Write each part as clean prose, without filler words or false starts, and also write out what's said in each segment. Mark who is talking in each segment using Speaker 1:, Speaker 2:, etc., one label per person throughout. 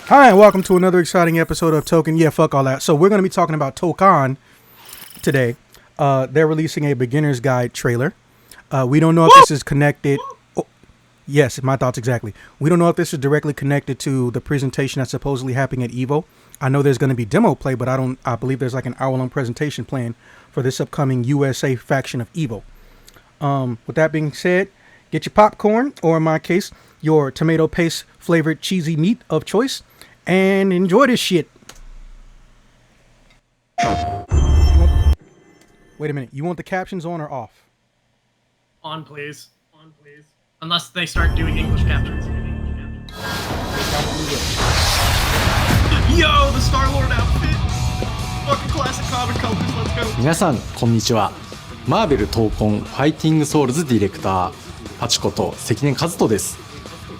Speaker 1: Hi, and welcome to another exciting episode of Tokon. Yeah, fuck all that. So we're going to be talking about Tokon today. They're releasing a beginner's guide trailer. We don't know if this is connected. Oh, yes, my thoughts exactly. We don't know if this is directly connected to the presentation that's supposedly happening at EVO. I know there's going to be demo play, but I believe there's like an hour-long presentation planned for this upcoming USA faction of EVO. With that being said, get your popcorn, or in my case, your tomato paste flavored cheesy meat of choice, and enjoy this shit. Wait a minute. You want the captions on or off?
Speaker 2: On, please. On, please. Unless they start doing English captions. Yo, the Star-Lord outfit! Fucking classic comic colors, let's go!
Speaker 3: 皆さん、こんにちは。マーベル闘魂ファイティングソウルズディレクター、パチこと関根和人です。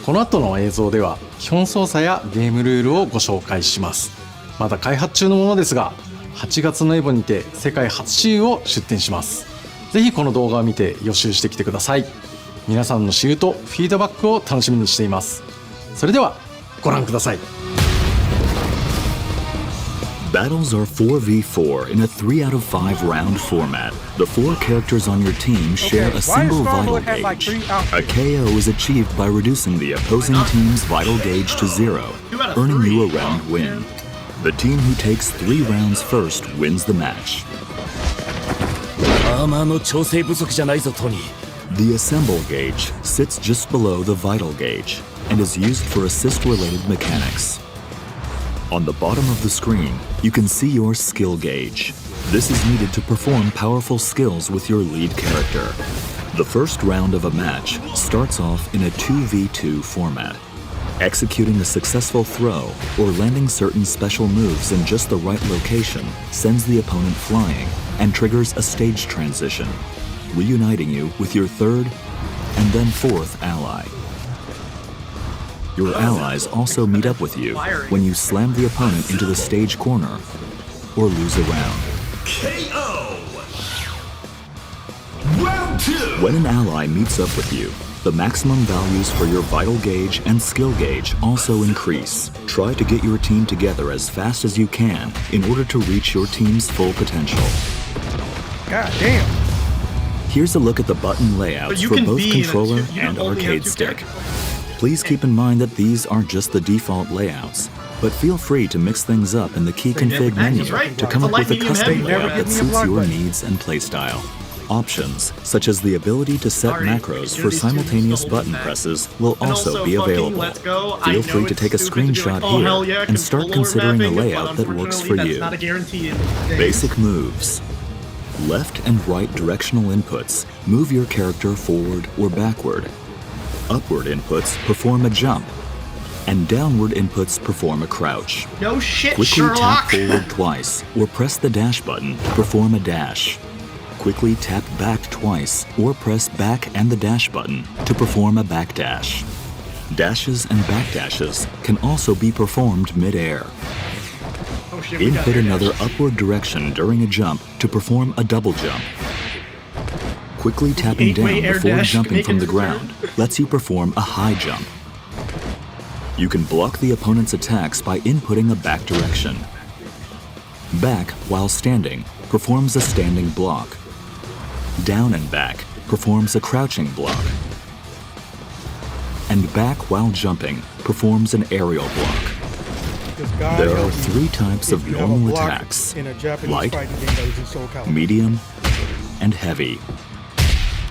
Speaker 3: この後の映像では、基本操作やゲームルールをご紹介します。まだ開発中のものですが、8月のエボにて世界初私有を出展します。ぜひこの動画を見て予習してきてください。皆さんの私有とフィードバックを楽しみにしています。それではご覧ください。
Speaker 4: Battles are 4v4 in a 3 out of 5 round format. The 4 characters on your team share a single vital gauge. A KO is achieved by reducing the opposing team's vital gauge to 0, earning you a round win. The team who takes 3 rounds first wins the match. The assemble gauge sits just below the vital gauge and is used for assist-related mechanics. On the bottom of the screen, you can see your skill gauge. This is needed to perform powerful skills with your lead character. The first round of a match starts off in a 2v2 format. Executing a successful throw or landing certain special moves in just the right location sends the opponent flying and triggers a stage transition, reuniting you with your third and then fourth ally. Your allies also meet up with you when you slam the opponent into the stage corner or lose a round.
Speaker 5: KO! Round 2!
Speaker 4: When an ally meets up with you, the maximum values for your vital gauge and skill gauge also increase. Try to get your team together as fast as you can in order to reach your team's full potential.
Speaker 1: God damn.
Speaker 4: Here's a look at the button layouts for both controller and arcade stick. Please keep in mind that these aren't just the default layouts, but feel free to mix things up in the key config menu to come up with a custom layout that suits your needs and playstyle. Options, such as the ability to set macros for simultaneous button presses, will also be available. Feel free to take a screenshot here and start considering a layout that works for you. Basic moves. Left and right directional inputs move your character forward or backward. Upward inputs perform a jump, and downward inputs perform a crouch.
Speaker 2: No shit,
Speaker 4: Quickly
Speaker 2: Sherlock!
Speaker 4: tap forward twice or press the dash button to perform a dash. Quickly tap back twice or press back and the dash button to perform a back dash. Dashes and back dashes can also be performed mid-air.
Speaker 2: Oh, shit,
Speaker 4: Input another upward direction during a jump to perform a double jump. Quickly tapping down before jumping from the ground lets you perform a high jump. You can block the opponent's attacks by inputting a back direction. Back while standing performs a standing block. Down and back performs a crouching block. And back while jumping performs an aerial block. There are 3 types of normal attacks: light, medium, and heavy.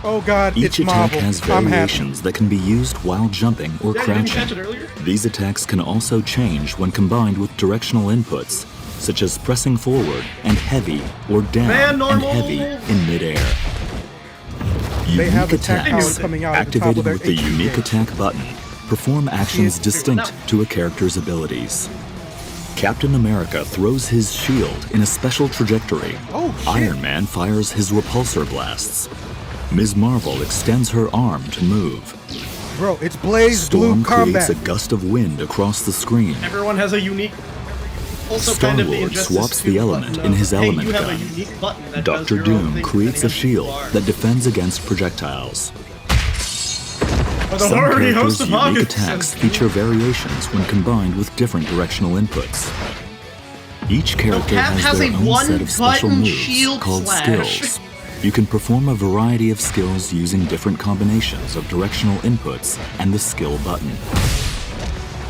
Speaker 1: Oh God,
Speaker 4: Each
Speaker 1: it's
Speaker 4: attack
Speaker 1: Marvel.
Speaker 4: has variations that can be used while jumping or crouching.
Speaker 2: earlier?
Speaker 4: These attacks can also change when combined with directional inputs, such as pressing forward and heavy or down and heavy in midair.
Speaker 1: They have
Speaker 4: Unique
Speaker 1: attack
Speaker 4: attacks,
Speaker 1: powers coming out at the top
Speaker 4: activated
Speaker 1: of their
Speaker 4: with the
Speaker 1: HP
Speaker 4: unique
Speaker 1: gauge.
Speaker 4: attack button, perform actions distinct to a character's abilities. Captain America throws his shield in a special trajectory.
Speaker 1: Oh, shit.
Speaker 4: Iron Man fires his repulsor blasts. Ms. Marvel extends her arm to move.
Speaker 1: Bro, it's Blaze
Speaker 4: Storm
Speaker 1: Blue
Speaker 4: creates
Speaker 1: Combat.
Speaker 4: a gust of wind across the screen.
Speaker 2: Everyone has a unique... Also kind of the
Speaker 4: Star-Lord
Speaker 2: Injustice
Speaker 4: swaps
Speaker 2: 2
Speaker 4: the element
Speaker 2: button
Speaker 4: in
Speaker 2: of,
Speaker 4: his
Speaker 2: hey,
Speaker 4: element
Speaker 2: you have
Speaker 4: gun.
Speaker 2: a unique button that does
Speaker 4: Dr.
Speaker 2: your own
Speaker 4: Doom
Speaker 2: thing
Speaker 4: creates a
Speaker 2: depending on who
Speaker 4: shield
Speaker 2: you are.
Speaker 4: that defends against projectiles.
Speaker 2: the
Speaker 4: Some
Speaker 2: horary host
Speaker 4: characters'
Speaker 2: of
Speaker 4: unique
Speaker 2: August.
Speaker 4: attacks feature variations when combined with different directional inputs. Each character
Speaker 2: Cap has
Speaker 4: their
Speaker 2: a
Speaker 4: own set of special
Speaker 2: one-button
Speaker 4: moves
Speaker 2: shield
Speaker 4: called
Speaker 2: slash.
Speaker 4: skills. You can perform a variety of skills using different combinations of directional inputs and the skill button.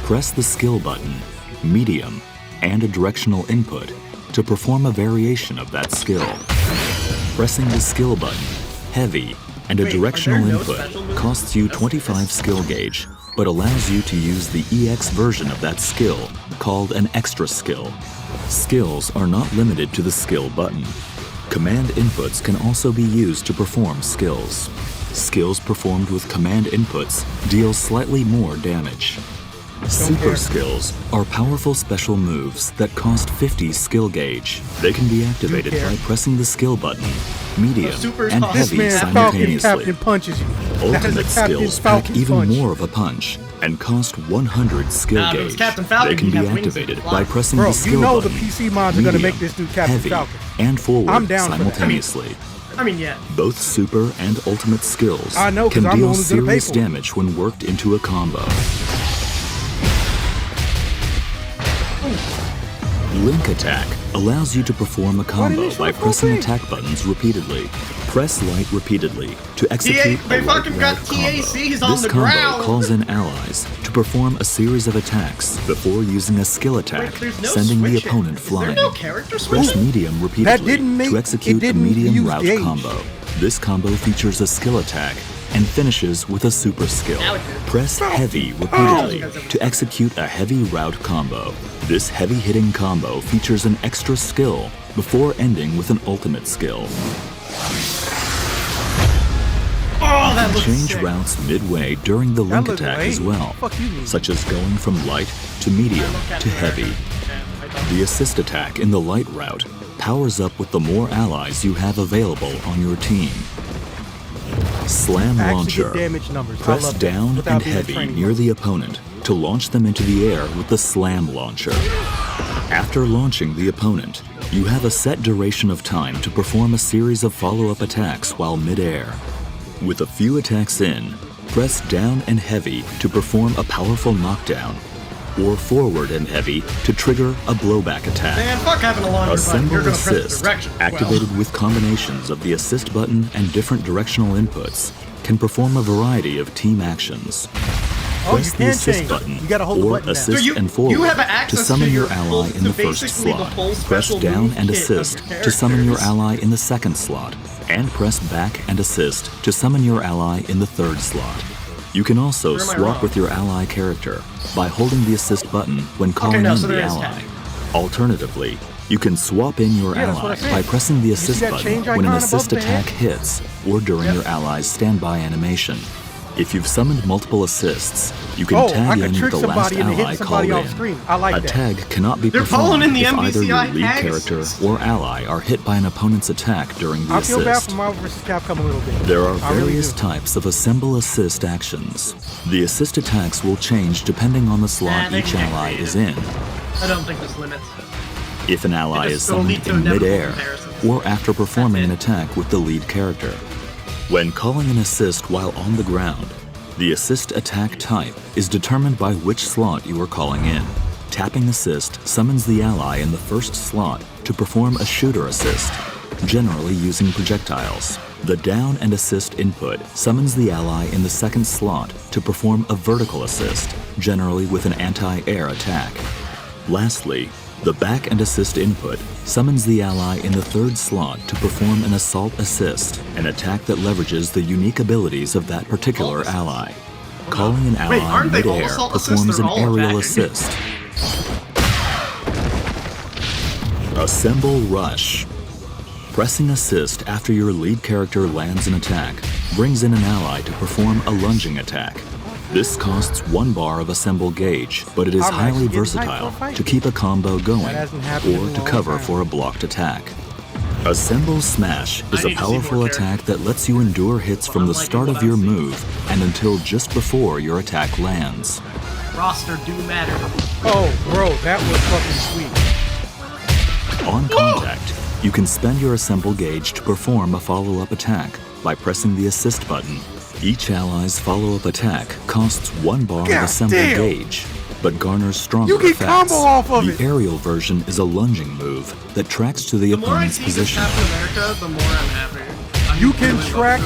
Speaker 4: Press the skill button, medium, and a directional input to perform a variation of that skill. Pressing the skill button, heavy, and a
Speaker 2: Wait,
Speaker 4: directional
Speaker 2: are there no
Speaker 4: input
Speaker 2: special moves?
Speaker 4: costs you 25 skill gauge, but allows you to use the EX version of that skill, called an extra skill. Skills are not limited to the skill button. Command inputs can also be used to perform skills. Skills performed with command inputs deal slightly more damage. Super skills are powerful special moves that cost 50 skill gauge. They can be activated by pressing the skill button, medium,
Speaker 2: supers
Speaker 4: and
Speaker 2: cost-
Speaker 1: This
Speaker 4: heavy
Speaker 1: man Falcon
Speaker 4: simultaneously.
Speaker 1: Captain punches you. That is a
Speaker 4: Ultimate
Speaker 1: Captain
Speaker 4: skills pack
Speaker 1: Falcon
Speaker 4: even
Speaker 1: punch.
Speaker 4: more of a punch and cost 100 skill
Speaker 2: Nah, if it was
Speaker 4: gauge.
Speaker 2: Captain Falcon,
Speaker 4: They can
Speaker 2: he'd
Speaker 4: be
Speaker 2: have wings and
Speaker 4: activated
Speaker 2: fly.
Speaker 4: by pressing
Speaker 1: Bro,
Speaker 4: the skill
Speaker 1: you know the
Speaker 4: button,
Speaker 1: PC mods are gonna
Speaker 4: medium,
Speaker 1: make this dude Captain
Speaker 4: heavy,
Speaker 1: Falcon.
Speaker 4: and forward
Speaker 1: I'm down for that.
Speaker 4: simultaneously.
Speaker 2: I mean, yeah.
Speaker 4: Both super and ultimate skills
Speaker 1: I know, 'cause
Speaker 4: can
Speaker 1: I'm the
Speaker 4: deal
Speaker 1: one who's gonna pay
Speaker 4: serious
Speaker 1: for it.
Speaker 4: damage when worked into a combo. Link attack allows you to perform a combo
Speaker 1: didn't
Speaker 4: by
Speaker 1: you show
Speaker 4: pressing
Speaker 1: full
Speaker 4: attack buttons repeatedly. Press light repeatedly to execute
Speaker 2: they
Speaker 4: a
Speaker 2: fucking
Speaker 4: light
Speaker 2: got
Speaker 4: route combo.
Speaker 2: TACs on
Speaker 4: This
Speaker 2: the
Speaker 4: combo
Speaker 2: ground.
Speaker 4: calls in allies to perform a series of attacks before using a skill attack,
Speaker 2: Wait, there's no
Speaker 4: sending the
Speaker 2: switching.
Speaker 4: opponent
Speaker 2: Is
Speaker 4: flying.
Speaker 2: there no character
Speaker 4: Press
Speaker 2: switching?
Speaker 4: medium repeatedly
Speaker 1: didn't make-
Speaker 4: to
Speaker 1: it
Speaker 4: execute a
Speaker 1: didn't
Speaker 4: medium
Speaker 1: use
Speaker 4: route
Speaker 1: gauge.
Speaker 4: combo. This combo features a skill attack and finishes with a super skill.
Speaker 2: Now it did.
Speaker 4: Press heavy repeatedly
Speaker 2: Oh.
Speaker 4: to execute a heavy route combo. This heavy hitting combo features an extra skill before ending with an ultimate skill.
Speaker 2: Oh, that looks
Speaker 4: Change
Speaker 2: sick.
Speaker 4: routes midway during the link
Speaker 1: looks
Speaker 4: attack
Speaker 1: lame.
Speaker 4: as well,
Speaker 1: Fuck you mean?
Speaker 4: such as going from light to medium to heavy. The assist attack in the light route powers up with the more allies you have available on your team. Slam
Speaker 1: Actually
Speaker 4: launcher.
Speaker 1: get damage numbers. I
Speaker 4: Press
Speaker 1: love that.
Speaker 4: down
Speaker 1: Without
Speaker 4: and
Speaker 1: being a
Speaker 4: heavy
Speaker 1: training
Speaker 4: near
Speaker 1: mode.
Speaker 4: the opponent to launch them into the air with the slam launcher. After launching the opponent, you have a set duration of time to perform a series of follow-up attacks while mid-air. With a few attacks in, press down and heavy to perform a powerful knockdown, or forward and heavy to trigger a blowback attack.
Speaker 2: Man, fuck having a longer button.
Speaker 4: Assemble
Speaker 2: You're gonna press the
Speaker 4: assist,
Speaker 2: direction as well.
Speaker 4: activated with combinations of the assist button and different directional inputs, can perform a variety of team actions.
Speaker 1: Oh, you
Speaker 4: Press the
Speaker 1: can
Speaker 4: assist
Speaker 1: change.
Speaker 4: button
Speaker 1: You gotta hold the
Speaker 4: or
Speaker 1: button down.
Speaker 4: assist
Speaker 2: So you-
Speaker 4: and forward
Speaker 2: you have
Speaker 4: to
Speaker 2: access
Speaker 4: summon
Speaker 2: to
Speaker 4: your
Speaker 2: your
Speaker 4: ally
Speaker 2: full-
Speaker 4: in the
Speaker 2: to
Speaker 4: first
Speaker 2: basically the
Speaker 4: slot.
Speaker 2: full
Speaker 4: Press
Speaker 2: special
Speaker 4: down
Speaker 2: move
Speaker 4: and
Speaker 2: kit of your
Speaker 4: assist to summon your
Speaker 2: characters.
Speaker 4: ally in the second slot, and press back and assist to summon your ally in the third slot. You can also
Speaker 2: Where am I
Speaker 4: swap
Speaker 2: wrong?
Speaker 4: with your ally character by holding the assist button when calling
Speaker 2: no,
Speaker 4: in
Speaker 2: so
Speaker 4: the
Speaker 2: there is
Speaker 4: ally.
Speaker 2: tag.
Speaker 4: Alternatively, you can swap in your
Speaker 1: Yeah, that's what
Speaker 4: ally
Speaker 1: I said.
Speaker 4: by pressing the
Speaker 1: You see
Speaker 4: assist
Speaker 1: that
Speaker 4: button
Speaker 1: change
Speaker 4: when an
Speaker 1: icon
Speaker 4: assist
Speaker 1: above the head?
Speaker 4: attack hits or during your ally's standby animation. If you've summoned multiple assists, you can
Speaker 1: Oh, I
Speaker 4: tag
Speaker 1: could
Speaker 4: in with
Speaker 1: trick
Speaker 4: the last
Speaker 1: somebody into
Speaker 4: ally
Speaker 1: hitting
Speaker 4: called
Speaker 1: somebody
Speaker 4: in.
Speaker 1: off screen. I like
Speaker 4: A
Speaker 1: that.
Speaker 4: tag cannot be
Speaker 2: They're
Speaker 4: performed
Speaker 2: calling in the
Speaker 4: if either your
Speaker 2: MVCI
Speaker 4: lead
Speaker 2: tag
Speaker 4: character
Speaker 2: assist.
Speaker 4: or ally are hit by an opponent's attack during the
Speaker 1: I feel bad
Speaker 4: assist.
Speaker 1: for Marvel vs. Capcom a little bit.
Speaker 4: There are
Speaker 1: I really
Speaker 4: various
Speaker 1: do.
Speaker 4: types of assemble assist actions. The assist attacks will change depending on the slot
Speaker 2: they
Speaker 4: each
Speaker 2: can get
Speaker 4: ally
Speaker 2: creative.
Speaker 4: is in.
Speaker 2: I don't think this limits.
Speaker 4: If an ally
Speaker 2: It
Speaker 4: is
Speaker 2: just will lead
Speaker 4: summoned
Speaker 2: to
Speaker 4: in
Speaker 2: inevitable
Speaker 4: mid-air
Speaker 2: comparisons.
Speaker 4: or after performing an
Speaker 2: That's it.
Speaker 4: attack with the lead character. When calling an assist while on the ground, the assist attack type is determined by which slot you are calling in. Tapping assist summons the ally in the first slot to perform a shooter assist, generally using projectiles. The down and assist input summons the ally in the second slot to perform a vertical assist, generally with an anti-air attack. Lastly, the back and assist input summons the ally in the third slot to perform an assault assist, an attack that leverages the unique abilities of that particular ally. Calling an ally
Speaker 2: aren't they all
Speaker 4: mid-air
Speaker 2: assault assists?
Speaker 4: performs
Speaker 2: They're
Speaker 4: an
Speaker 2: all
Speaker 4: aerial
Speaker 2: attacking.
Speaker 4: assist. Assemble Rush. Pressing assist after your lead character lands an attack brings in an ally to perform a lunging attack. This costs 1 bar of assemble gauge, but it is
Speaker 1: I'm
Speaker 4: highly
Speaker 1: actually getting hyped
Speaker 4: versatile
Speaker 1: for a fight.
Speaker 4: to keep a combo going
Speaker 1: hasn't happened in
Speaker 4: or
Speaker 1: a
Speaker 4: to
Speaker 1: long
Speaker 4: cover
Speaker 1: time.
Speaker 4: for a blocked attack. Assemble Smash is
Speaker 2: I
Speaker 4: a
Speaker 2: need to see more
Speaker 4: powerful
Speaker 2: characters.
Speaker 4: attack that lets you endure hits from the
Speaker 2: liking
Speaker 4: start
Speaker 2: what
Speaker 4: of
Speaker 2: I'm
Speaker 4: your
Speaker 2: seeing.
Speaker 4: move and until just before your attack lands.
Speaker 2: Roster do matter.
Speaker 1: Oh, bro, that was fucking sweet.
Speaker 4: On contact, you can spend your assemble gauge to perform a follow-up attack by pressing the assist button, Each ally's follow-up attack costs 1 bar of
Speaker 1: God
Speaker 4: assemble
Speaker 1: damn.
Speaker 4: gauge, but garners stronger
Speaker 1: You can
Speaker 4: effects.
Speaker 1: combo off of
Speaker 4: the
Speaker 1: it.
Speaker 4: aerial version is a lunging move that tracks to the
Speaker 2: The more I
Speaker 4: opponent's
Speaker 2: see this
Speaker 4: position.
Speaker 2: Captain America, the more I'm happy.
Speaker 1: You can track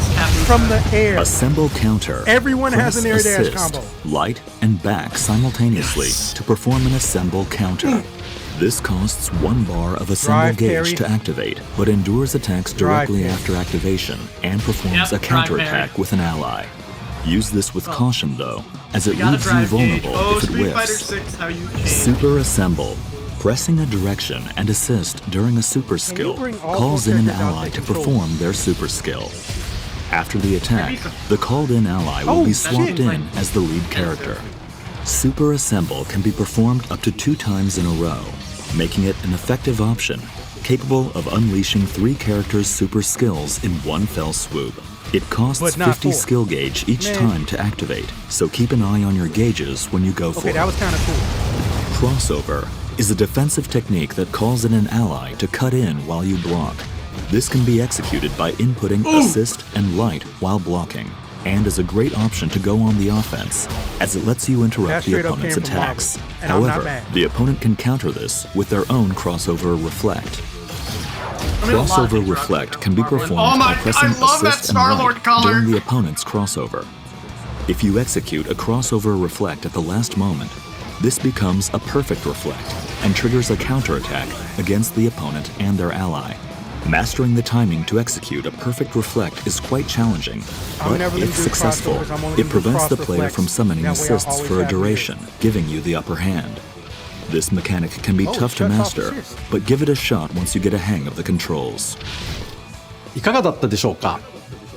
Speaker 1: from the air.
Speaker 4: Assemble counter.
Speaker 1: Everyone has
Speaker 4: Press
Speaker 1: an air dash
Speaker 4: assist,
Speaker 1: combo.
Speaker 4: light and back simultaneously to perform an assemble counter. This costs 1 bar of assemble
Speaker 1: Drive
Speaker 4: gauge
Speaker 1: parry.
Speaker 4: to activate, but endures attacks
Speaker 1: Drive
Speaker 4: directly
Speaker 1: parry.
Speaker 4: after activation and performs
Speaker 2: Yep,
Speaker 4: a
Speaker 2: drive
Speaker 4: counterattack
Speaker 2: parry.
Speaker 4: with an ally. Use this with caution though, as it
Speaker 2: You gotta
Speaker 4: leaves you
Speaker 2: drive gauge.
Speaker 4: vulnerable
Speaker 2: Oh,
Speaker 4: if it
Speaker 2: Street Fighter
Speaker 4: whiffs.
Speaker 2: 6, how you change.
Speaker 4: Super Assemble. Pressing a direction and assist during a super skill
Speaker 1: bring all
Speaker 4: calls
Speaker 1: four
Speaker 4: in an
Speaker 1: characters out
Speaker 4: ally
Speaker 1: to
Speaker 4: to
Speaker 1: control?
Speaker 4: perform their super skill. After the attack, the called-in ally will
Speaker 1: Oh,
Speaker 4: be
Speaker 1: shit.
Speaker 4: swapped in as the lead character. Super Assemble can be performed up to 2 times in a row, making it an effective option, capable of unleashing 3 characters' super skills in one fell swoop. It costs
Speaker 1: But not
Speaker 4: 50
Speaker 1: 4.
Speaker 4: skill gauge each
Speaker 1: Man.
Speaker 4: time to activate, so keep an eye on your gauges when you go for
Speaker 1: Okay,
Speaker 4: it.
Speaker 1: that was kind of cool.
Speaker 4: Crossover is a defensive technique that calls in an ally to cut in while you block. This can be executed by inputting assist and light while blocking, and is a great option to go on the offense, as it lets you
Speaker 1: That
Speaker 4: interrupt the
Speaker 1: straight up
Speaker 4: opponent's
Speaker 1: came from Marvel,
Speaker 4: attacks.
Speaker 1: and I'm not
Speaker 4: However,
Speaker 1: mad.
Speaker 4: the opponent can counter this with their own crossover reflect.
Speaker 2: I mean, a lot of
Speaker 4: Crossover
Speaker 2: things are
Speaker 4: reflect
Speaker 2: up
Speaker 4: can be
Speaker 2: Marvel.
Speaker 4: performed
Speaker 2: Oh my,
Speaker 4: by pressing
Speaker 2: I love that
Speaker 4: assist and
Speaker 2: Star-Lord
Speaker 4: light
Speaker 2: color.
Speaker 4: during the opponent's crossover. If you execute a crossover reflect at the last moment, this becomes a perfect reflect and triggers a counterattack against the opponent and their ally. Mastering the timing to execute a perfect reflect is quite challenging,
Speaker 1: I'm
Speaker 4: but
Speaker 1: never gonna
Speaker 4: if
Speaker 1: do
Speaker 4: successful,
Speaker 1: crossovers. I'm only
Speaker 4: it
Speaker 1: gonna do
Speaker 4: prevents the
Speaker 1: cross
Speaker 4: player
Speaker 1: reflects.
Speaker 4: from summoning
Speaker 1: That way I
Speaker 4: assists
Speaker 1: always
Speaker 4: for a
Speaker 1: have
Speaker 4: duration, giving you the upper hand. This mechanic can be
Speaker 1: Oh,
Speaker 4: tough to
Speaker 1: shuts off
Speaker 4: master,
Speaker 1: assist.
Speaker 4: but give it a shot once you get a hang of the controls.
Speaker 3: いかがだったでしょうか。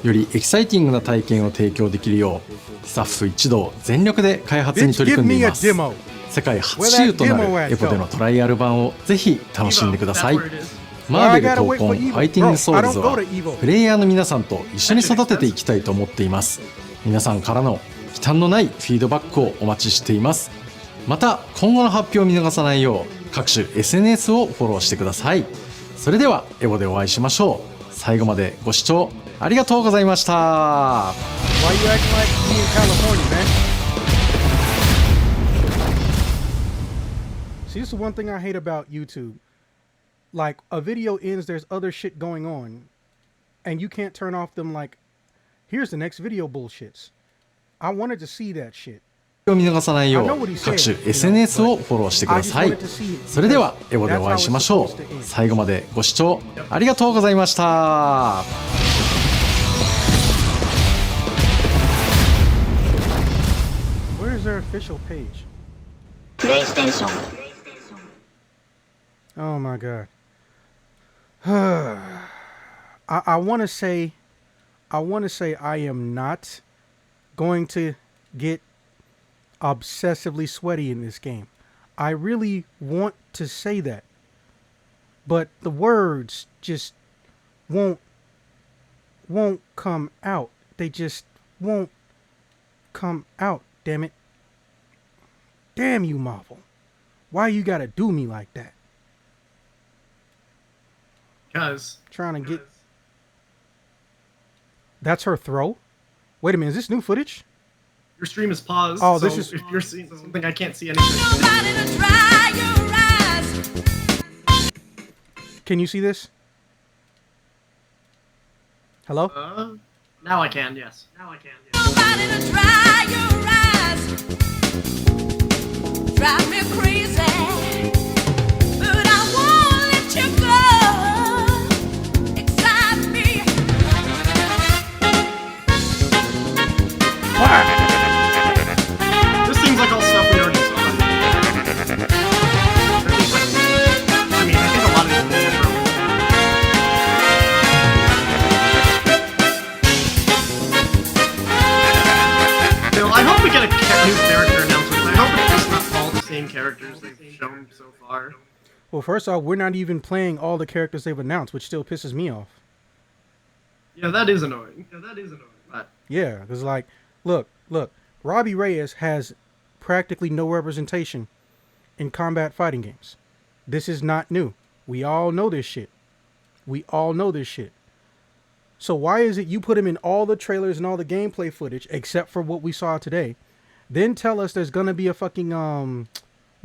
Speaker 3: よりエキサイティングな体験を提供できるようスタッフ一同全力で開発に取り組んでいます。
Speaker 1: Bitch, give me a demo.
Speaker 3: 世界初主流となるエポでのトライアル版をぜひ楽しんでください。
Speaker 2: That's where it is.
Speaker 3: マーベル
Speaker 1: I gotta
Speaker 3: 闘
Speaker 1: wait
Speaker 3: 魂
Speaker 1: for
Speaker 3: フ
Speaker 1: Evo.
Speaker 3: ァイティングソウルズ
Speaker 1: Bro,
Speaker 3: は
Speaker 1: I don't go to Evo.
Speaker 3: プレイヤーの皆さんと一緒に育てていきたいと思っています。皆さんからの忌憚のないフィードバックをお待ちしています。また今後の発表を見逃さないよう各種 SNS をフォローしてください。それではエボでお会いしましょう。最後までご視聴ありがとうございました。
Speaker 1: Why you acting like me in California, man? See, this is one thing I hate about YouTube. Like, a video ends, there's other shit going on, and you can't turn off them, like, here's the next video bullshits. I wanted to see that shit.
Speaker 3: を見逃さないよ
Speaker 1: I know what
Speaker 3: う
Speaker 1: he
Speaker 3: 各
Speaker 1: said,
Speaker 3: 種 SNS をフォローしてくださ
Speaker 1: I
Speaker 3: い
Speaker 1: just wanted to see it.
Speaker 3: それではエボでお会いしましょう。最後までご視聴ありがとうございました。
Speaker 1: Where's their official page?
Speaker 6: プレイステーション
Speaker 1: Oh my god. I want to say I am not going to get obsessively sweaty in this game. I really want to say that. But the words just won't come out. They just won't come out, damn it. Damn you, Marvel. Why you gotta do me like that?
Speaker 2: Because
Speaker 1: Trying to get... That's her throw? Wait a minute, is this new footage?
Speaker 2: your stream is paused.
Speaker 1: Oh, this
Speaker 2: so
Speaker 1: is-
Speaker 2: if you're seeing something I can't see anything.
Speaker 1: Can you see this? Hello?
Speaker 2: Now I can, yes. Now I can. Yes.
Speaker 7: Drive me crazy, but I won't let you go. Excite me.
Speaker 2: This seems like all stuff we already saw. I mean, I think a lot of these movies are. Still, I hope we get a new character announcement. I hope it's just not all the same characters they've shown so far.
Speaker 1: Well, first off, we're not even playing all the characters they've announced, which still pisses me off.
Speaker 2: Yeah, that is annoying. But
Speaker 1: Yeah, because, like, look, Robbie Reyes has practically no representation in combat fighting games. This is not new. We all know this shit. So why is it you put him in all the trailers and all the gameplay footage except for what we saw today? Then tell us there's gonna be a fucking
Speaker 2: demo,
Speaker 1: a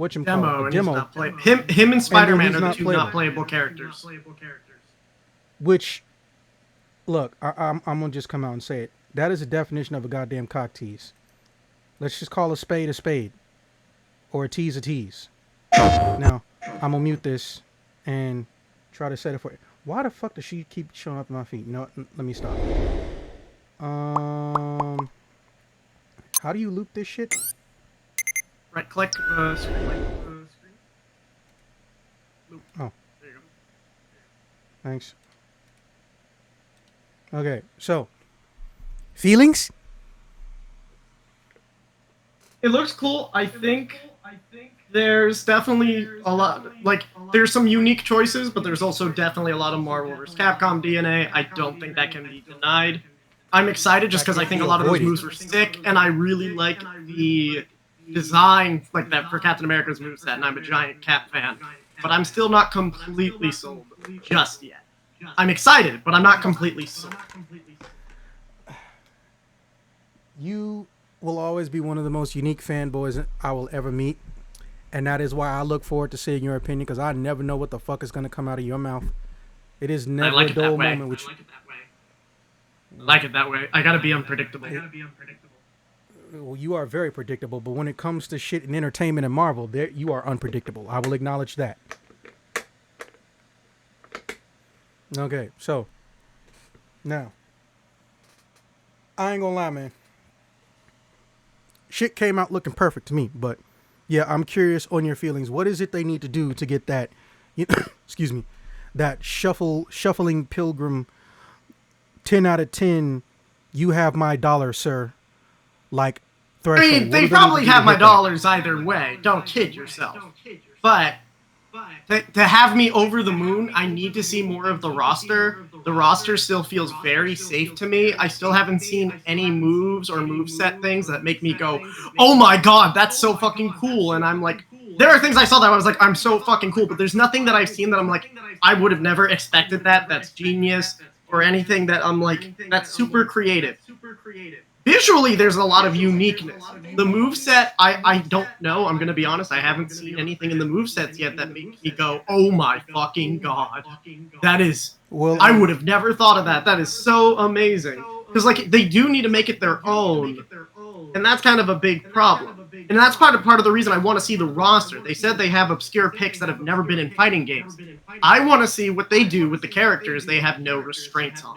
Speaker 2: and
Speaker 1: demo.
Speaker 2: he's not play him and Spider-Man are the
Speaker 1: not
Speaker 2: two
Speaker 1: playable.
Speaker 2: not playable characters.
Speaker 1: Which, look, I'm gonna just come out and say it. That is a definition of a goddamn cock tease. Let's just call a spade, or a tease a tease. Now, I'm gonna mute this and try to set it for you. Why the fuck does she keep showing up at my feet? You know what? Let me stop. How do you loop this shit?
Speaker 2: Right click, screen. Loop.
Speaker 1: Oh,
Speaker 2: There you go.
Speaker 1: thanks. Okay, so feelings?
Speaker 2: It looks cool. I think there's definitely a lot, like, there's some unique choices, but there's also definitely a lot of Marvel vs. Capcom DNA. I don't think that can be denied. I'm excited just because I think a lot of those moves were sick, and I really like the design, like that for Captain America's moveset, and I'm a giant Cap fan. But I'm still not completely sold just yet. I'm excited, but I'm not completely sold.
Speaker 1: You will always be one of the most unique fanboys I will ever meet. And that is why I look forward to seeing your opinion, because I never know what the fuck is going to come out of your mouth. It is never a dull moment. Which,
Speaker 2: I like it that way. I gotta be unpredictable.
Speaker 1: well, you are very predictable, but when it comes to shit in entertainment and Marvel, there you are unpredictable. I will acknowledge that. Okay, so now I ain't gonna lie, man. Shit came out looking perfect to me, but yeah, I'm curious on your feelings. What is it they need to do to get that, excuse me, that shuffling pilgrim 10 out of 10, you have my dollar, sir, like threshold?
Speaker 2: I mean, they probably have my dollars either way. Don't kid yourself. But to have me over the moon, I need to see more of the roster. The roster still feels very safe to me. I still haven't seen any moves or moveset things that make me go, oh my god, that's so fucking cool. And I'm like, there are things I saw that I was like, I'm so fucking cool. But there's nothing that I've seen that I'm like, I would have never expected that. That's genius. Or anything that I'm like, that's super creative. Visually, there's a lot of uniqueness. The moveset, I don't know. I'm going to be honest. I haven't seen anything in the movesets yet that makes me go, oh my fucking god. That is... Well, I would have never thought of that. That is so amazing. Because, like, they do need to make it their own. And that's kind of a big problem. And that's part of the reason I want to see the roster. They said they have obscure picks that have never been in fighting games. I want to see what they do with the characters they have no restraints on.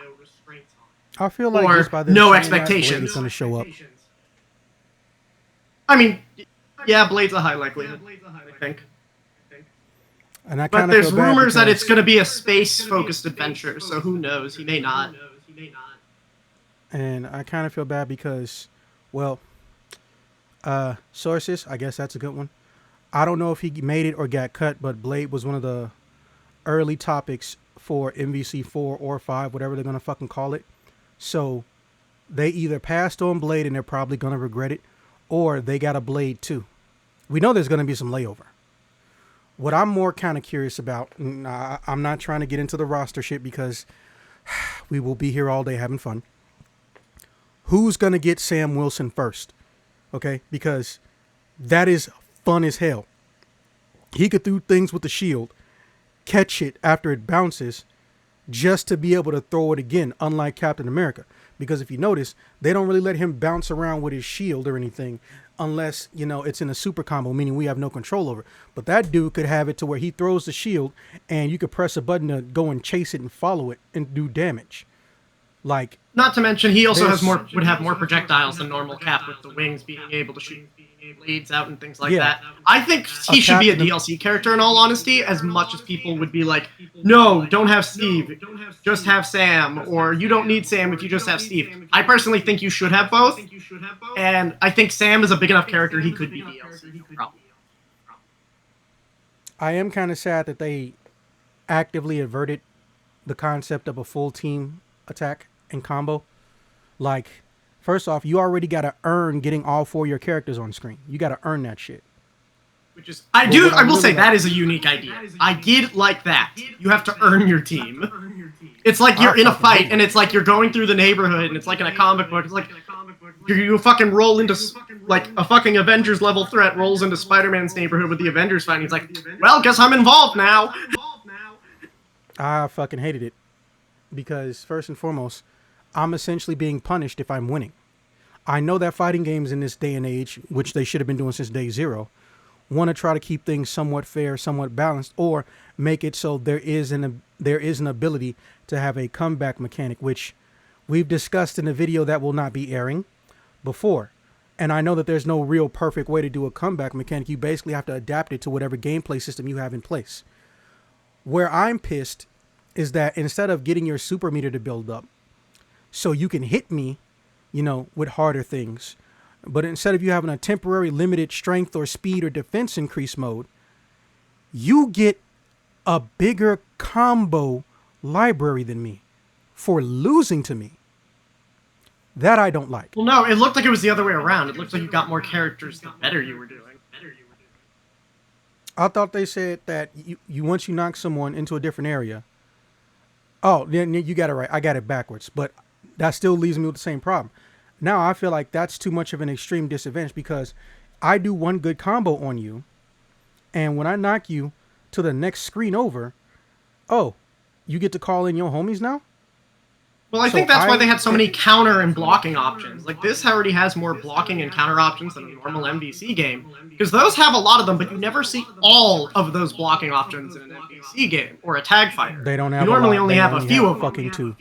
Speaker 1: I feel like
Speaker 2: or
Speaker 1: just by this
Speaker 2: no
Speaker 1: time,
Speaker 2: expectations.
Speaker 1: Blade's going to show up.
Speaker 2: I mean, yeah, Blade's a high likelihood, I think.
Speaker 1: And I
Speaker 2: but
Speaker 1: kinda
Speaker 2: there's
Speaker 1: feel bad
Speaker 2: rumors that
Speaker 1: because-
Speaker 2: it's going to be a space-focused adventure, so who knows? He may not.
Speaker 1: And I kind of feel bad because, well, sources, I guess that's a good one. I don't know if he made it or got cut, but Blade was one of the early topics for MVC 4 or 5, whatever they're going to fucking call it. So they either passed on Blade and they're probably going to regret it, or they got a Blade 2. We know there's going to be some layover. What I'm more kind of curious about, and I'm not trying to get into the roster shit because we will be here all day having fun. Who's going to get Sam Wilson first? Okay? Because that is fun as hell. He could do things with the shield, catch it after it bounces, just to be able to throw it again, unlike Captain America. Because if you notice, they don't really let him bounce around with his shield or anything unless, you know, it's in a super combo, meaning we have no control over it. But that dude could have it to where he throws the shield and you could press a button to go and chase it and follow it and do damage. Like,
Speaker 2: not to mention, he also would have more projectiles than normal Cap, with the wings being able to shoot blades out and things like that. I think he should be a DLC character, in all honesty, as much as people would be like, no, don't have Steve, just have Sam, or you don't need Sam if you just have Steve. I personally think you should have both, and I think Sam is a big enough character he could be DLC. Probably.
Speaker 1: I am kind of sad that they actively averted the concept of a full team attack and combo. Like, first off, you already got to earn getting all 4 of your characters on screen. You got to earn that shit.
Speaker 2: Which is, I will say that is a unique idea. I did like that. You have to earn your team. It's like you're in a fight, and it's like you're going through the neighborhood, and it's like in a comic book. It's like you fucking roll into like a fucking Avengers level threat rolls into Spider-Man's neighborhood with the Avengers fight. And he's like, well, guess I'm involved now.
Speaker 1: I fucking hated it because first and foremost, I'm essentially being punished if I'm winning. I know that fighting games in this day and age, which they should have been doing since day zero, want to try to keep things somewhat fair, somewhat balanced, or make it so there is an ability to have a comeback mechanic, which we've discussed in a video that will not be airing before. And I know that there's no real perfect way to do a comeback mechanic. You basically have to adapt it to whatever gameplay system you have in place. Where I'm pissed is that instead of getting your super meter to build up so you can hit me, you know, with harder things, but instead of you having a temporary limited strength or speed or defense increase mode, you get a bigger combo library than me for losing to me. That I don't like.
Speaker 2: Well, no, it looked like it was the other way around. It looked like you got more characters the better you were doing.
Speaker 1: I thought they said that you once you knock someone into a different area. Oh, then you got it right. I got it backwards, but that still leaves me with the same problem. Now I feel like that's too much of an extreme disadvantage because I do one good combo on you, and when I knock you to the next screen over, oh, you get to call in your homies now?
Speaker 2: Well, I think that's why they had so many counter and blocking options. Like, this already has more blocking and counter options than a normal MVC game. Because those have a lot of them, but you never see all of those blocking options in an MVC game or a tag fighter.
Speaker 1: They don't have
Speaker 2: You normally
Speaker 1: a lot.
Speaker 2: only
Speaker 1: They
Speaker 2: have a
Speaker 1: only
Speaker 2: few
Speaker 1: have
Speaker 2: of them.
Speaker 1: fucking two.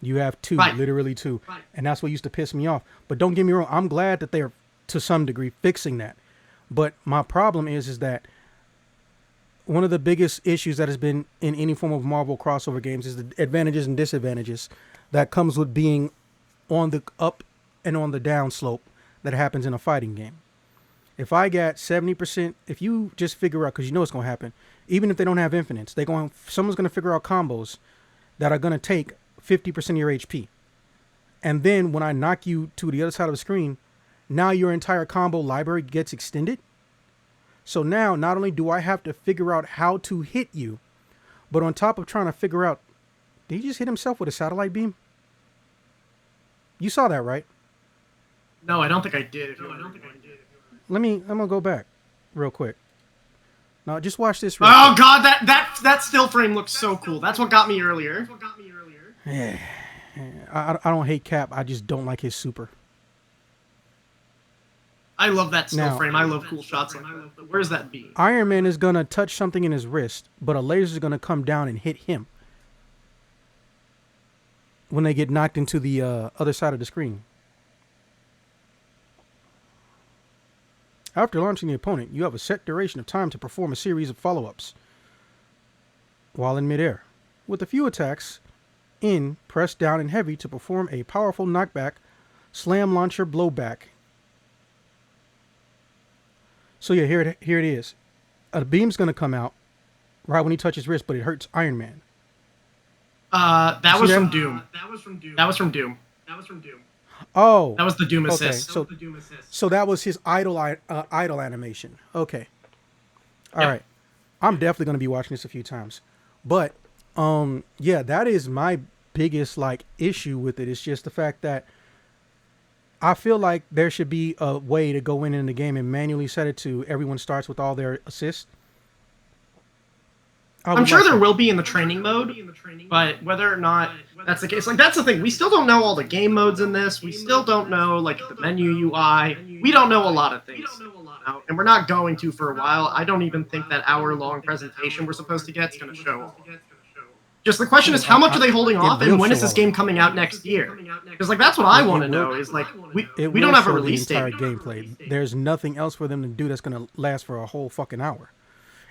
Speaker 1: You have two,
Speaker 2: Right.
Speaker 1: literally two. And that's what used to piss me off. But don't get me wrong, I'm glad that they're, to some degree, fixing that. But my problem is that one of the biggest issues that has been in any form of Marvel crossover games is the advantages and disadvantages that comes with being on the up and on the down slope that happens in a fighting game. If I got 70%, if you just figure out, because you know what's going to happen, even if they don't have infinites, someone's going to figure out combos that are going to take 50% of your HP. And then when I knock you to the other side of the screen, now your entire combo library gets extended. So now not only do I have to figure out how to hit you, but on top of trying to figure out, did he just hit himself with a satellite beam? You saw that, right?
Speaker 2: No, I don't think I did.
Speaker 1: I'm gonna go back real quick. Now just watch this.
Speaker 2: Oh god, that still frame looks so cool. That's what got me earlier.
Speaker 1: Yeah. I don't hate Cap. I just don't like his super.
Speaker 2: I love that still
Speaker 1: Now,
Speaker 2: frame. I love cool shots like that. Where's that beam?
Speaker 1: Iron Man is gonna touch something in his wrist, but a laser is gonna come down and hit him when they get knocked into the other side of the screen. After launching the opponent, you have a set duration of time to perform a series of follow-ups while in midair. With a few attacks in, press down and heavy to perform a powerful knockback, slam launcher blowback. So yeah, here it is. A beam's going to come out right when he touches his wrist, but it hurts Iron Man.
Speaker 2: That was from Doom. That was from Doom.
Speaker 1: Oh,
Speaker 2: that was the Doom
Speaker 1: okay.
Speaker 2: assist.
Speaker 1: So that was his idle animation. Okay, all right. I'm definitely gonna be watching this a few times, but yeah, that is my biggest issue with it. It's just the fact that I feel like there should be a way to go in the game and manually set it to everyone starts with all their assists.
Speaker 2: I'm sure there will be in the training mode, but whether or not that's the case, that's the thing. We still don't know all the game modes in this. We still don't know the menu UI. We don't know a lot of things, and we're not going to for a while. I don't even think that hour-long presentation we're supposed to get is going to show. Just the question is, how much are they holding off, and when is this game coming out next year? Because that's what I want to know. Is we don't have a release date.
Speaker 1: Gameplay. There's nothing else for them to do that's going to last for a whole fucking hour.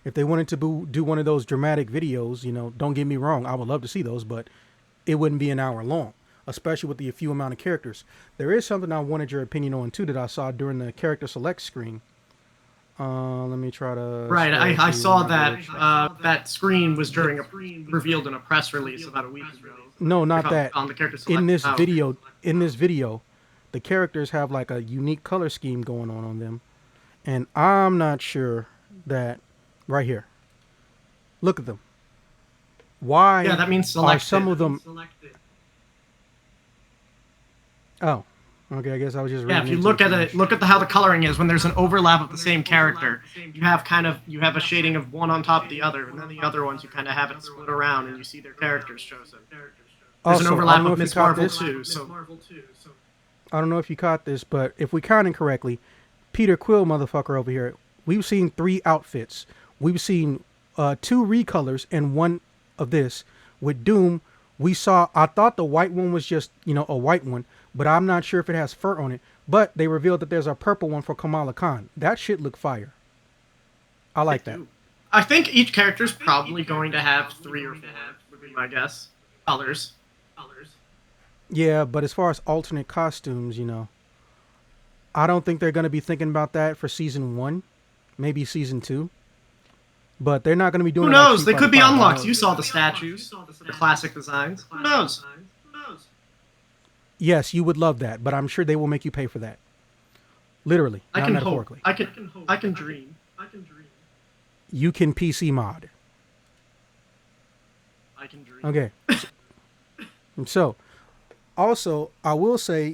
Speaker 1: If they wanted to do one of those dramatic videos, don't get me wrong, I would love to see those, but it wouldn't be an hour long, especially with the few amount of characters. There is something I wanted your opinion on too that I saw during the character select screen. Let me try to.
Speaker 2: Right, I saw that that screen was revealed in a press release about a week ago.
Speaker 1: No, not that.
Speaker 2: On the character select.
Speaker 1: In this video, the characters have a unique color scheme going on them, and I'm not sure that. Right here. Look at them. Why?
Speaker 2: Yeah, that means
Speaker 1: are
Speaker 2: selected.
Speaker 1: some of them? Oh, okay. I guess I was just reading.
Speaker 2: Yeah, if you look at it, look at how the coloring is. When there's an overlap of the same character, you have a shading of one on top of the other, and then the other ones you kind of have it split around, and you see their characters chosen. There's
Speaker 1: Also,
Speaker 2: an overlap of Miss Marvel too. So
Speaker 1: I don't know if you caught this, but if we counted correctly, Peter Quill, motherfucker over here, we've seen 3 outfits. We've seen 2 recolors and 1 of this. With Doom, I thought the white one was just, a white one, but I'm not sure if it has fur on it. But they revealed that there's a purple one for Kamala Khan. That shit look fire. I like that.
Speaker 2: I think each character's probably going to have 3 or 4, would be my guess. Colors.
Speaker 1: Yeah, but as far as alternate costumes, I don't think they're going to be thinking about that for season 1, maybe season 2. But they're not going to be doing.
Speaker 2: Who knows? They could be unlocks. You saw the statues, the classic designs. Who knows?
Speaker 1: Yes, you would love that, but I'm sure they will make you pay for that. Literally, not metaphorically.
Speaker 2: I can dream.
Speaker 1: You can PC mod.
Speaker 2: I can dream.
Speaker 1: Okay. So, also, I will say,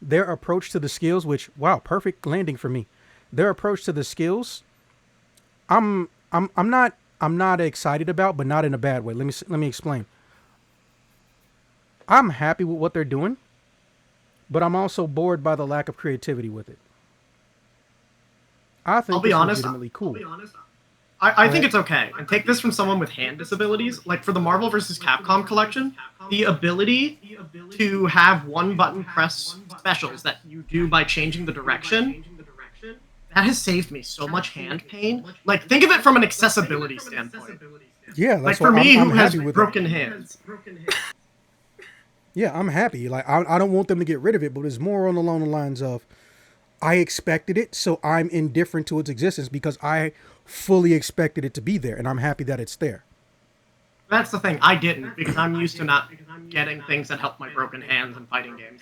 Speaker 1: their approach to the skills, which, wow, perfect landing for me. Their approach to the skills, I'm not excited about, but not in a bad way. Let me explain. I'm happy with what they're doing, but I'm also bored by the lack of creativity with it. I think it's legitimately cool.
Speaker 2: I think it's okay. And take this from someone with hand disabilities. Like for the Marvel vs. Capcom collection, the ability to have one button press specials that you do by changing the direction, that has saved me so much hand pain. Like, think of it from an accessibility standpoint.
Speaker 1: Yeah,
Speaker 2: like for me, who has broken hands.
Speaker 1: Yeah, I'm happy. Like, I don't want them to get rid of it, but it's more along the lines of, I expected it, so I'm indifferent to its existence because I fully expected it to be there, and I'm happy that it's there.
Speaker 2: That's the thing. I didn't, because I'm used to not getting things that help my broken hands in fighting games.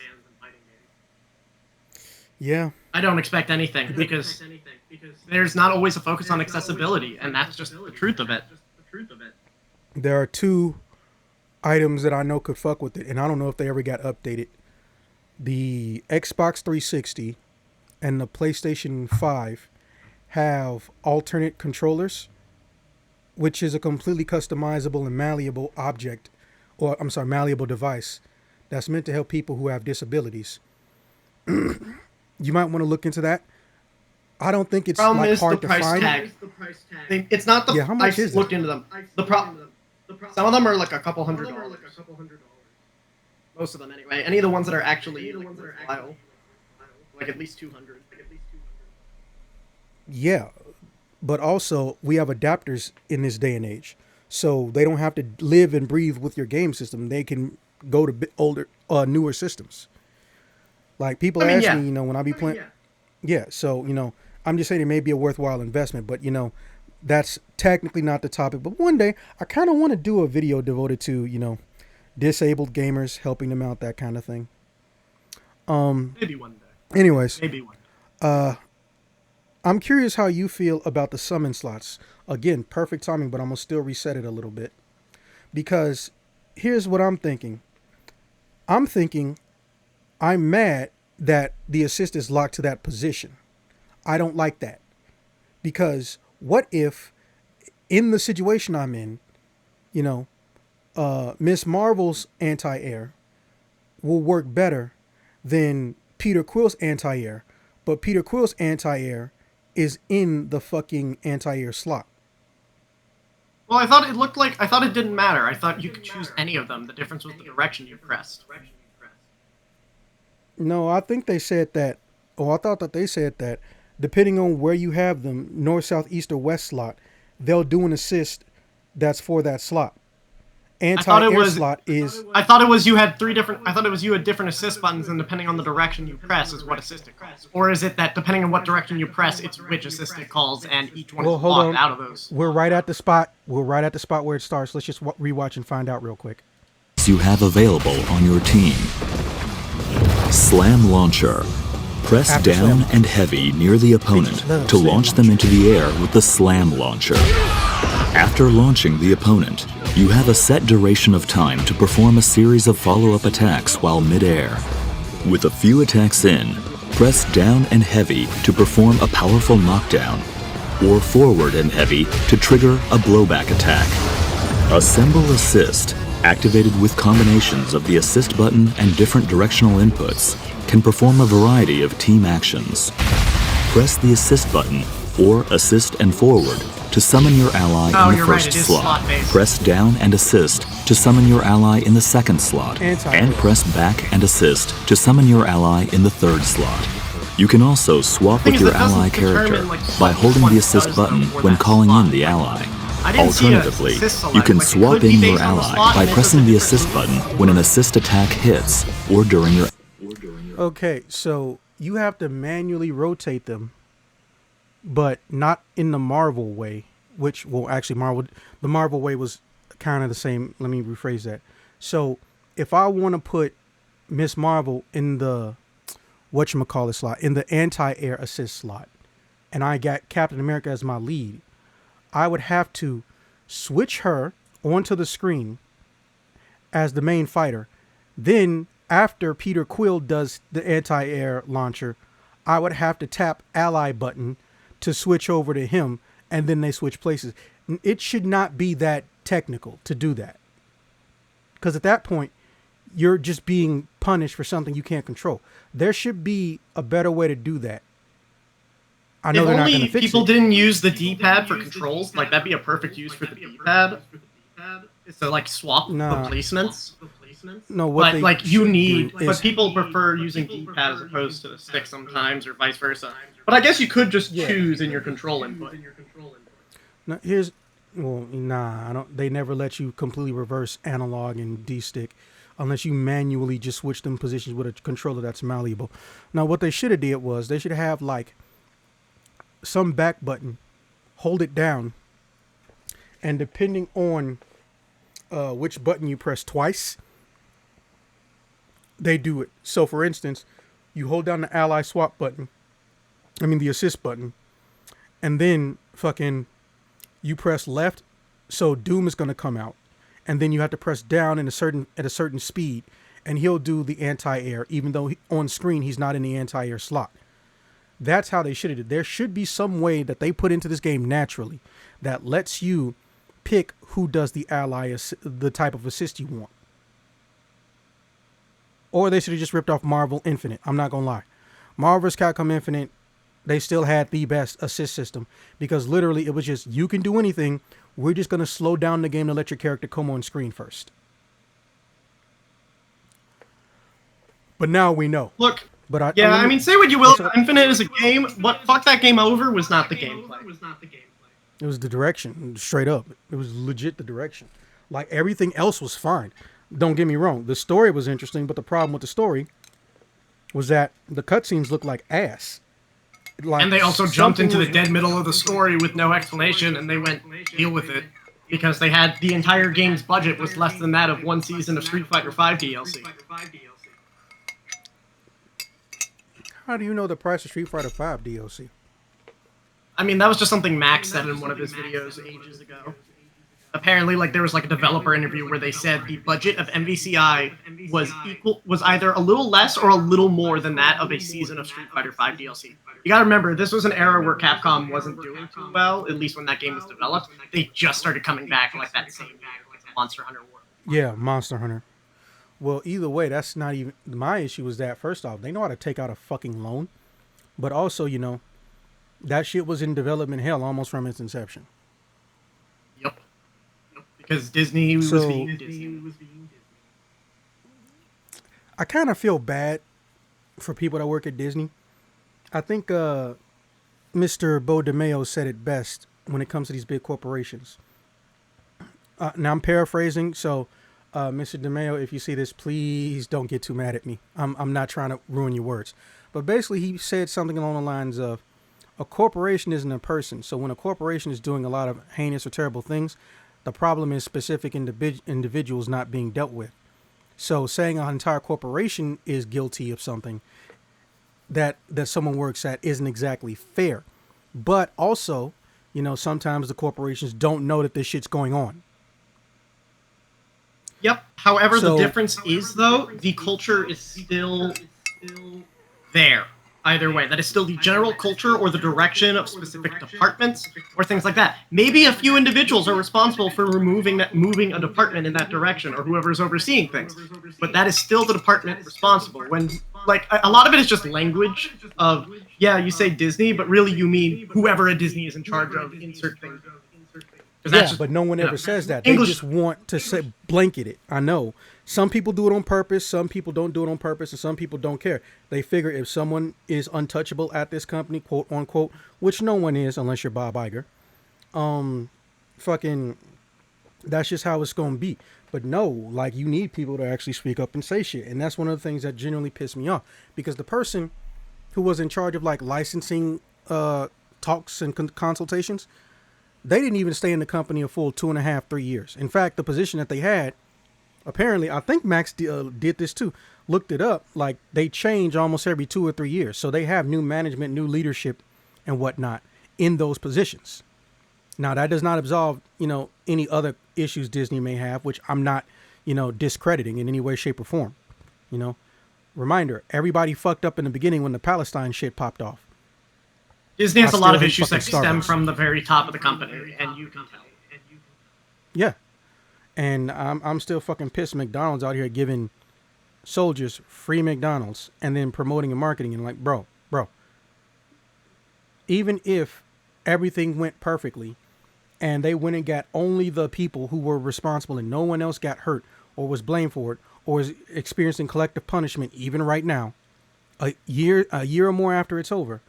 Speaker 1: Yeah.
Speaker 2: I don't expect anything, because there's not always a focus on accessibility, and that's just the truth of it.
Speaker 1: There are 2 items that I know could fuck with it, and I don't know if they ever got updated. The Xbox 360 and the PlayStation 5 have alternate controllers, which is a completely customizable and malleable malleable device that's meant to help people who have disabilities. You might want to look into that. I don't think it's hard to find.
Speaker 2: Tag. It's not the.
Speaker 1: Yeah, how much is it?
Speaker 2: Looked into them. Some of them are like a couple $100. Most of them, anyway. Any of the ones that are actually worthwhile, like at least 200.
Speaker 1: Yeah, but also we have adapters in this day and age, so they don't have to live and breathe with your game system. They can go to older, newer systems. Like people ask me, when I be playing. Yeah, so I'm just saying it may be a worthwhile investment, but that's technically not the topic. But one day I kind of want to do a video devoted to disabled gamers, helping them out, that kind of thing.
Speaker 2: Maybe one day.
Speaker 1: Anyways,
Speaker 2: maybe one day.
Speaker 1: I'm curious how you feel about the summon slots. Again, perfect timing, but I'm going to still reset it a little bit. Because here's what I'm thinking. I'm mad that the assist is locked to that position. I don't like that. Because what if, in the situation I'm in, Miss Marvel's anti-air will work better than Peter Quill's anti-air, but Peter Quill's anti-air is in the fucking anti-air slot.
Speaker 2: Well, I thought it didn't matter. I thought you could choose any of them. The difference was the direction you pressed.
Speaker 1: No, I think they said that, I thought that they said that depending on where you have them, north, south, east, or west slot, they'll do an assist that's for that slot. Anti-air slot is.
Speaker 2: I thought it was you had different assist buttons, and depending on the direction you press is what assist it calls. Or is it that depending on what direction you press, it's which assist it calls, and each one is blocked out of those?
Speaker 1: We're right at the spot. Where it starts. Let's just rewatch and find out real quick.
Speaker 4: You have available on your team. Slam Launcher. Press
Speaker 1: After
Speaker 4: down
Speaker 1: slam.
Speaker 4: and heavy near the opponent to launch them into the air with the Slam Launcher. After launching the opponent, You have a set duration of time to perform a series of follow-up attacks while mid-air. With a few attacks in, press down and heavy to perform a powerful knockdown, or forward and heavy to trigger a blowback attack. Assemble Assist, activated with combinations of the assist button and different directional inputs, can perform a variety of team actions. Press the assist button, or assist and forward, to summon your ally in the first slot. Press down and assist to summon your ally in the second slot. And press back and assist to summon your ally in the third slot. You can also swap with your ally character by holding the assist button when calling in the ally. Alternatively, you can swap in your ally by pressing the assist button when an assist attack hits or during your...
Speaker 1: Okay, so you have to manually rotate them, but not in the Marvel way, which, well, actually, the Marvel way was kind of the same. Let me rephrase that. So if I want to put Miss Marvel in the whatchamacallit slot, in the anti-air assist slot, and I got Captain America as my lead, I would have to switch her onto the screen as the main fighter. Then, after Peter Quill does the anti-air launcher, I would have to tap ally button to switch over to him, and then they switch places. It should not be that technical to do that. Because at that point, you're just being punished for something you can't control. There should be a better way to do that. I know
Speaker 2: if
Speaker 1: they're not
Speaker 2: only
Speaker 1: going to fix
Speaker 2: people
Speaker 1: it.
Speaker 2: didn't use the D-pad for controls, like that'd be a perfect use for the D-pad. So like swap the placements.
Speaker 1: No, what
Speaker 2: but like you need,
Speaker 1: is,
Speaker 2: but people prefer using D-pad as opposed to the stick sometimes, or vice versa. But I guess you could just choose in your control input.
Speaker 1: Now, I don't. They never let you completely reverse analog and D-stick unless you manually just switch them positions with a controller that's malleable. Now, what they should have did was they should have like some back button, hold it down, and depending on which button you press twice, they do it. So, for instance, you hold down the ally swap button, the assist button, and then fucking you press left, so Doom is going to come out, and then you have to press down at a certain speed, and he'll do the anti-air, even though on screen he's not in the anti-air slot. That's how they should have did. There should be some way that they put into this game naturally that lets you pick who does the the type of assist you want. Or they should have just ripped off Marvel Infinite. I'm not going to lie. Marvel vs. Capcom Infinite, they still had the best assist system because literally it was just, you can do anything. We're just going to slow down the game to let your character come on screen first. But now we know.
Speaker 2: Look,
Speaker 1: but
Speaker 2: say what you will. Infinite is a game. What fuck that game over was not the gameplay.
Speaker 1: It was the direction, straight up. It was legit the direction. Like everything else was fine. Don't get me wrong. The story was interesting, but the problem with the story was that the cutscenes looked like ass. Like,
Speaker 2: and they also jumped into the dead middle of the story with no explanation, and they went deal with it because they had the entire game's budget was less than that of one season of Street Fighter V DLC.
Speaker 1: How do you know the price of Street Fighter V DLC?
Speaker 2: That was just something Max said in one of his videos ages ago. Apparently, there was a developer interview where they said the budget of MVCI was either a little less or a little more than that of a season of Street Fighter V DLC. You gotta remember, this was an era where Capcom wasn't doing too well, at least when that game was developed. They just started coming back that same Monster Hunter World.
Speaker 1: Yeah, Monster Hunter. Well, either way, that's not even my issue. Was that first off, they know how to take out a fucking loan, but also, that shit was in development hell almost from its inception.
Speaker 2: Yep. Because Disney was being Disney.
Speaker 1: I kind of feel bad for people that work at Disney. I think Mr. Bo DeMeo said it best when it comes to these big corporations. Now I'm paraphrasing, so Mr. DeMeo, if you see this, please don't get too mad at me. I'm not trying to ruin your words. But basically, he said something along the lines of, a corporation isn't a person. So when a corporation is doing a lot of heinous or terrible things, the problem is specific individuals not being dealt with. So saying an entire corporation is guilty of something that someone works at isn't exactly fair. But also, sometimes the corporations don't know that this shit's going on.
Speaker 2: However,
Speaker 1: So-
Speaker 2: the difference is, though, the culture is still there. Either way, that is still the general culture or the direction of specific departments or things like that. Maybe a few individuals are responsible for moving a department in that direction, or whoever's overseeing things. But that is still the department responsible. When, like, a lot of it is just language of, yeah, you say Disney, but really you mean whoever at Disney is in charge of insert things. 'Cause
Speaker 1: Yeah,
Speaker 2: that's just,
Speaker 1: but no one
Speaker 2: you
Speaker 1: ever
Speaker 2: know,
Speaker 1: says that.
Speaker 2: English-
Speaker 1: They just want to say blanket it. I know. Some people do it on purpose. Some people don't do it on purpose, and some people don't care. They figure if someone is untouchable at this company, quote unquote, which no one is unless you're Bob Iger, fucking, that's just how it's gonna be. But no, like, you need people to actually speak up and say shit, and that's one of the things that genuinely pissed me off, because the person who was in charge of like licensing talks and consultations, they didn't even stay in the company a full 2.5, 3 years. In fact, the position that they had, apparently, I think Max did this too, looked it up, like they change almost every 2 or 3 years. So they have new management, new leadership and whatnot in those positions. Now, that does not absolve, any other issues Disney may have, which I'm not, discrediting in any way, shape or form. Reminder, everybody fucked up in the beginning when the Palestine shit popped off.
Speaker 2: Disney has
Speaker 1: I
Speaker 2: a lot
Speaker 1: still
Speaker 2: of
Speaker 1: hate
Speaker 2: issues that
Speaker 1: fucking
Speaker 2: stem
Speaker 1: Starbucks.
Speaker 2: from the very top of the company, and you can tell.
Speaker 1: Yeah. And I'm still fucking pissed McDonald's out here giving soldiers free McDonald's and then promoting and marketing, and like, bro. Even if everything went perfectly and they went and got only the people who were responsible and no one else got hurt or was blamed for it or is experiencing collective punishment, even right now, a year or more after it's over,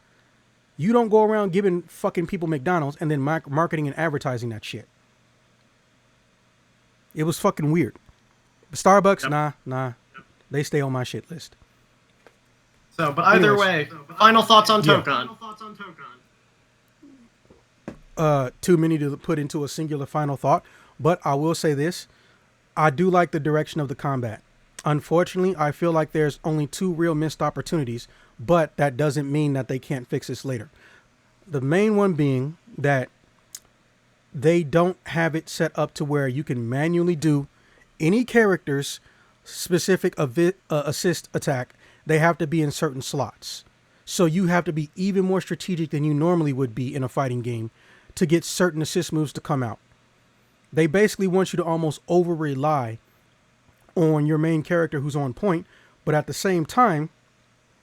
Speaker 1: you don't go around giving fucking people McDonald's and then marketing and advertising that shit. It was fucking weird. Starbucks, nah. They stay on my shit list.
Speaker 2: So, but either way, final thoughts on
Speaker 1: Yeah.
Speaker 2: Tokon.
Speaker 1: Too many to put into a singular final thought, but I will say this. I do like the direction of the combat. Unfortunately, I feel like there's only 2 real missed opportunities, but that doesn't mean that they can't fix this later. The main one being that they don't have it set up to where you can manually do any character's specific assist attack. They have to be in certain slots. So you have to be even more strategic than you normally would be in a fighting game to get certain assist moves to come out. They basically want you to almost over-rely on your main character who's on point, but at the same time,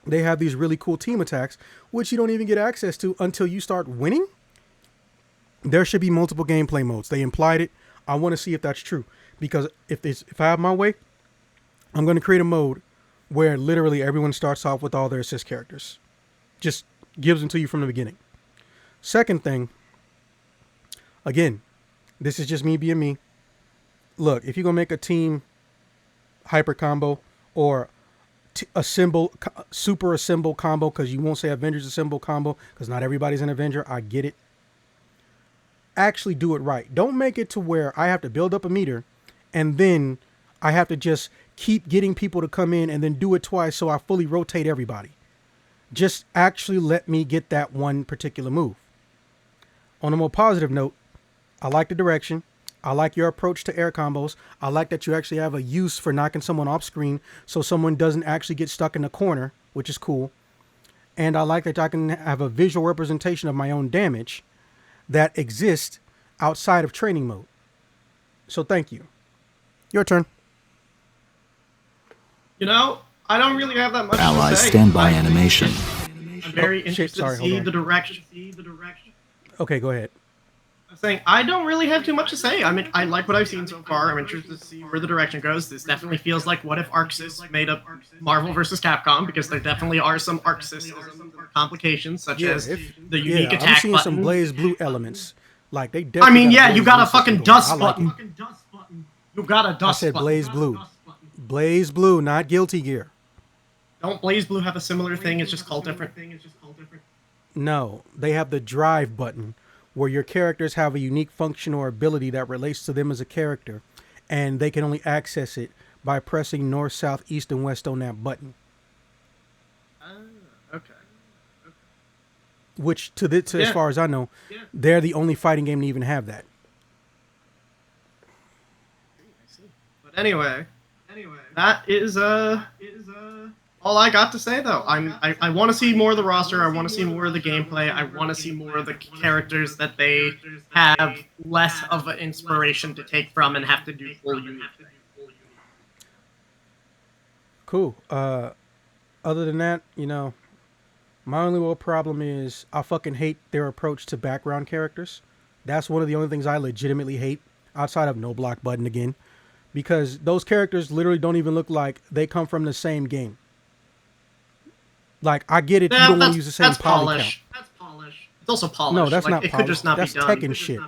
Speaker 1: they have these really cool team attacks, which you don't even get access to until you start winning. There should be multiple gameplay modes. They implied it. I want to see if that's true, because if I have my way, I'm going to create a mode where literally everyone starts off with all their assist characters. Just gives them to you from the beginning. Second thing, again, this is just me being me. Look, if you're going to make a team hyper combo or super assemble combo, because you won't say Avengers assemble combo because not everybody's an Avenger. I get it. Actually do it right. Don't make it to where I have to build up a meter and then I have to just keep getting people to come in and then do it twice so I fully rotate everybody. Just actually let me get that one particular move. On a more positive note, I like the direction. I like your approach to air combos. I like that you actually have a use for knocking someone off screen so someone doesn't actually get stuck in the corner, which is cool. And I like that I can have a visual representation of my own damage that exists outside of training mode. So thank you. Your turn.
Speaker 2: I don't really have that much
Speaker 4: Allies
Speaker 2: to say.
Speaker 4: standby animation.
Speaker 2: I'm very interested
Speaker 1: sorry,
Speaker 2: to
Speaker 1: hold
Speaker 2: see
Speaker 1: on.
Speaker 2: the direction.
Speaker 1: Okay, go ahead.
Speaker 2: I'm saying I don't really have too much to say. I mean, I like what I've seen so far. I'm interested to see where the direction goes. This definitely feels like what if ArcSys made up Marvel versus Capcom, because there definitely are some ArcSys complications, such as the unique
Speaker 1: I'm
Speaker 2: attack
Speaker 1: seeing
Speaker 2: button.
Speaker 1: some Blaze Blue elements. Like they
Speaker 2: I
Speaker 1: definitely.
Speaker 2: mean, yeah, you got a
Speaker 1: Blaze Blue
Speaker 2: fucking
Speaker 1: system going.
Speaker 2: dust
Speaker 1: I like it.
Speaker 2: button. You got a
Speaker 1: I
Speaker 2: dust
Speaker 1: said
Speaker 2: button.
Speaker 1: Blaze Blue. Blaze Blue, not Guilty Gear.
Speaker 2: Don't Blaze Blue have a similar thing? It's just called different.
Speaker 1: No, they have the drive button where your characters have a unique function or ability that relates to them as a character, and they can only access it by pressing north, south, east, and west on that button.
Speaker 2: Okay.
Speaker 1: Which, as far as I know, they're the only fighting game to even have that.
Speaker 2: But anyway, that is all I got to say though. I want to see more of the roster. I want to see more of the gameplay. I want to see more of the characters that they have less of an inspiration to take from and have to do full unique.
Speaker 1: Cool. Other than that, my only real problem is I fucking hate their approach to background characters. That's one of the only things I legitimately hate outside of No Block Button again, because those characters literally don't even look like they come from the same game. Like, I get it, you don't want to use the same poly count.
Speaker 2: That's polish. It's also polished.
Speaker 1: No, that's
Speaker 2: like,
Speaker 1: not
Speaker 2: it
Speaker 1: polish.
Speaker 2: Could just not
Speaker 1: that's
Speaker 2: be done.
Speaker 1: Tekken shit.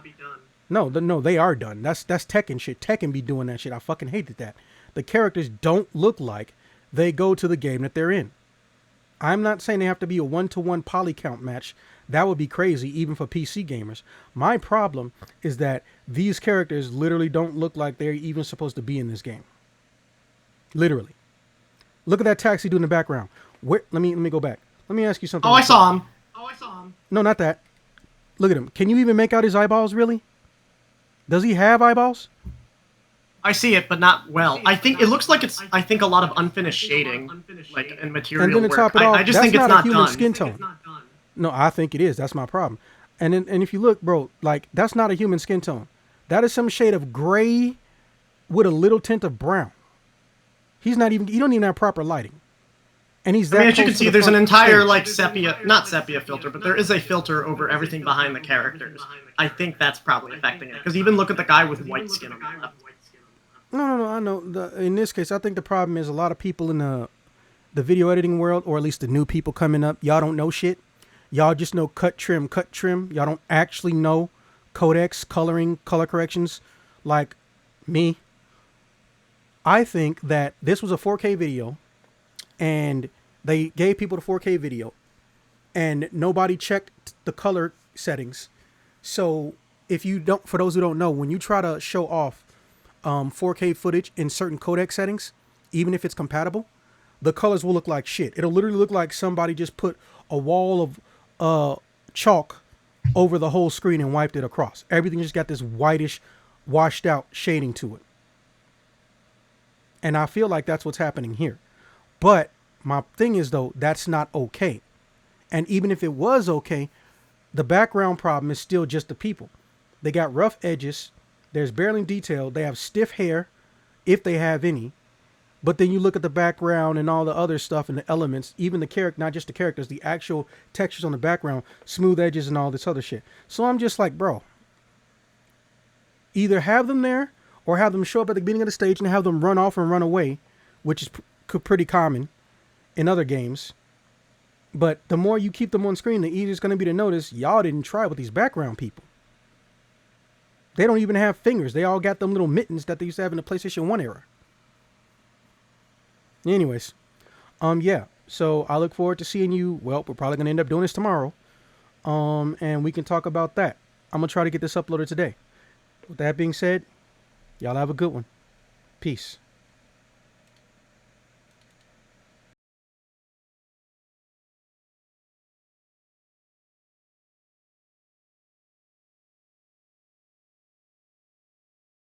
Speaker 1: No, they are done. That's Tekken shit. Tekken be doing that shit. I fucking hated that. The characters don't look like they go to the game that they're in. I'm not saying they have to be a 1-to-1 poly count match. That would be crazy, even for PC gamers. My problem is that these characters literally don't look like they're even supposed to be in this game. Literally. Look at that taxi dude in the background. Let me go back. Let me ask you something.
Speaker 2: Oh, I saw him.
Speaker 1: No, not that. Look at him. Can you even make out his eyeballs, really? Does he have eyeballs?
Speaker 2: I see it, but not well. I think it looks like it's. I think a lot of unfinished shading, like and material
Speaker 1: and then to
Speaker 2: work.
Speaker 1: top it off,
Speaker 2: I just
Speaker 1: that's
Speaker 2: think it's
Speaker 1: not a
Speaker 2: not
Speaker 1: human
Speaker 2: done.
Speaker 1: skin tone. No, I think it is. That's my problem. And if you look, bro, like that's not a human skin tone. That is some shade of gray with a little tint of brown. He don't even have proper lighting. And he's that.
Speaker 2: I mean, as you can see, there's an entire
Speaker 1: stage.
Speaker 2: like sepia, not sepia filter, but there is a filter over everything behind the characters. I think that's probably affecting it. Because even look at the guy with white skin on the left.
Speaker 1: No, I know. In this case, I think the problem is a lot of people in the video editing world, or at least the new people coming up, y'all don't know shit. Y'all just know cut, trim. Y'all don't actually know codecs, coloring, color corrections like me. I think that this was a 4K video, and they gave people the 4K video, and nobody checked the color settings. So if you don't, for those who don't know, when you try to show off 4K footage in certain codec settings, even if it's compatible, the colors will look like shit. It'll literally look like somebody just put a wall of chalk over the whole screen and wiped it across. Everything just got this whitish, washed out shading to it. And I feel like that's what's happening here. But my thing is, though, that's not okay. And even if it was okay, the background problem is still just the people. They got rough edges. There's barely detail. They have stiff hair, if they have any. But then you look at the background and all the other stuff and the elements, even the character, not just the characters, the actual textures on the background, smooth edges and all this other shit. So I'm just like, bro, either have them there or have them show up at the beginning of the stage and have them run off and run away, which is pretty common in other games. But the more you keep them on screen, the easier it's going to be to notice y'all didn't try with these background people. They don't even have fingers. They all got them little mittens that they used to have in the PlayStation 1 era. Anyways, yeah. So I look forward to seeing you. Well, we're probably going to end up doing this tomorrow. And we can talk about that. I'm going to try to get this uploaded today. With that being said, y'all have a good one. Peace.